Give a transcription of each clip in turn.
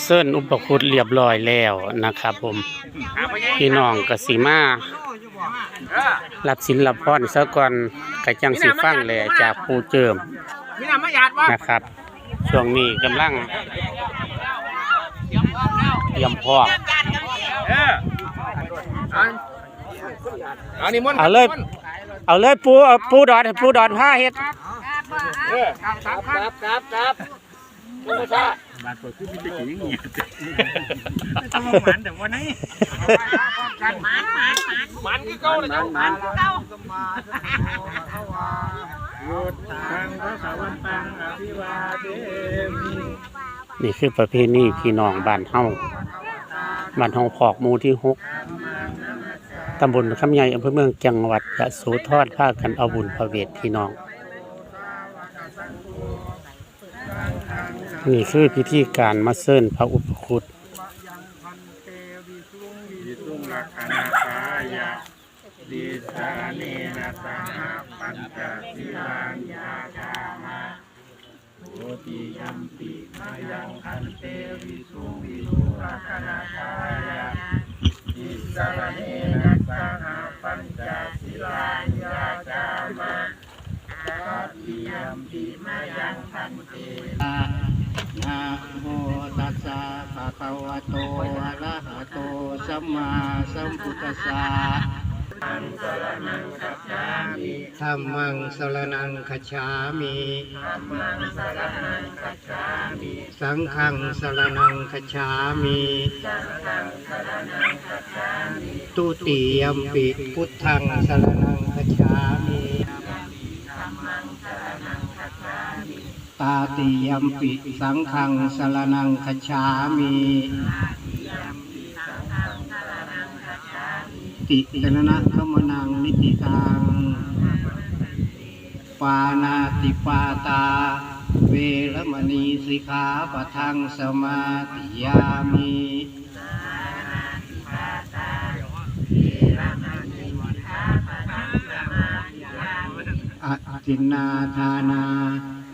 เส้นอุปคุตเรียบร้อยแล้วนะครับผมพี่น้องกสิมารับศีลรับพรซะก่อนกะจังสิฟังเลยจากผู้เจิมนะครับช่วงนี้กำลังเตรียมพร้อมเอาเลยปูดอนผ้าเฮ็ดครับบาดตัวขึ้นมีแต่กี่อย่างเงี้ยต้องหมันแต่วันนี้มันที่เก้าเลยครับมันที่เก้านี่คือประเพณีพี่น้องบ้านเฮาพอกหมู่ที่6ตำบลคำใหญ่อำเภอเมืองจังหวัดยโสธรพากันเอาบุญพระเวทพี่น้องนี่คือพิธีการมาเชิญพระอุปคุตดิสาเนนะสหปัญจศีลังยาคามะโหติยัมปิมายังคันเตวิสุงวิสุราคณาคายะดิสาเนนะสหปัญจศีลังยาคามะโหติยัมปิมายังคันเตนะโมตัสสะภะคะวะโตอะระหะโตสัมมาสัมพุทธัสสะธัมมังสรณังคัจฉามิสังฆังสรณังคัจฉามิตุติยัมปิพุทธังสรณังคัจฉามิตาติยัมปิสังฆังสรณังคัจฉามิติสรณะธรรมนังนิติตังปานาติปาตาเวรมณีสิกขาปะทังสมาธิยามิอะทินนาทานา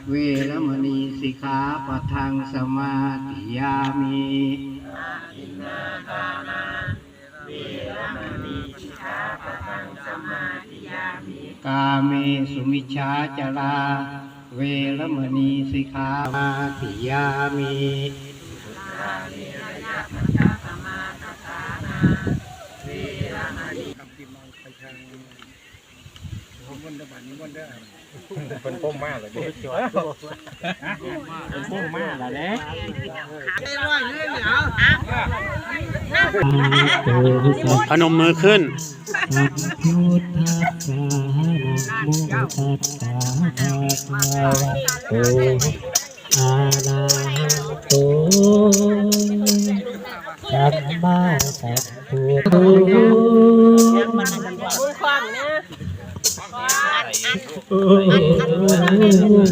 เวรมณีสิกขาปะทังสมาธิยามิกาเมสุมิชฌาจาราเวรมณีสิกขาปะทังสมาธิยามิเป็นพุ่มมากเลยเป็นพุ่มมากเลยเนี่ยพนมมือขึ้นพุทธัสสะนะโมตัสสะภะคะวะโตอะระหะโตสัมมาสัมพุทโธ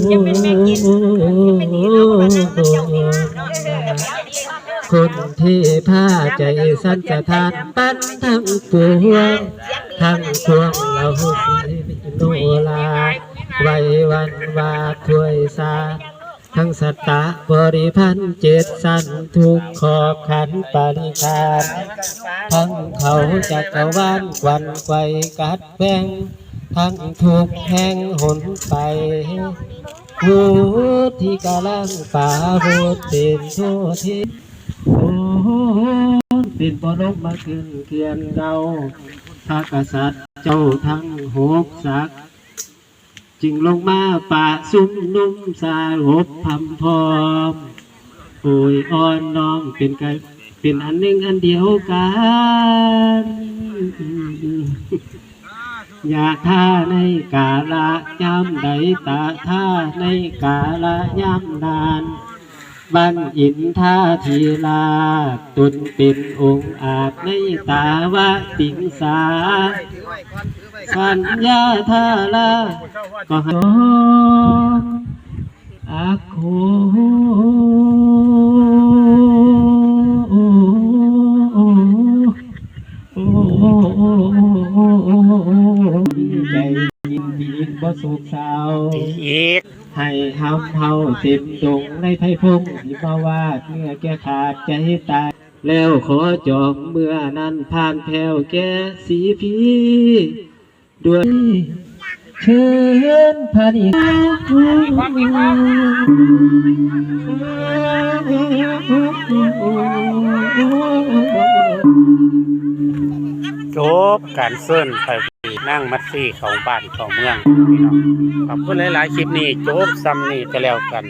ยังเป็นแม่กินคนที่พาใจสันจะทานปั้นทั้งปวงทั้งพวงเราสิโนลาไว้วันวาถวยสาทั้งสัตตะบริพันธ์เจตสันทุกขอบขันปริคารทั้งเขาจักรวาลควันไกวกัดแพงทั้งทุกแห่งหนไปผู้ที่กำลังป่าบุตรเป็นโทษที่เป็นปรบมาขึ้นเขียนเราพระกษัตริย์เจ้าทั้ง6ศักดิ์จึงลงมาป่าซุ้มนุ่มสารบพำพร้อมโอยอ่อนน้อมเป็นอันหนึ่งอันเดียวกันอย่าท่าในกาละย้ำใดตาท่าในกาละย้ำนานบันอินท่าทีลาตุนเป็นองค์อาจในตาวะติงสาสัญญาท่าลาก็ให้อาโคใจยินดีบ่สุขเศร้าอีกให้เฮาเต็มตรง ในไทยพงที่มาวาดเมื่อแกขาดใจตายแล้วขอจองเมื่อนั้นผ่านแผ่วแกสีพีด้วยเชิญพานิจบการเซิ่นไปนั่งมัดซี่ของบ้านของเมืองพี่น้องขอบคุณหลายๆคลิปนี้จบซ้ำนี่ก็แล้วกัน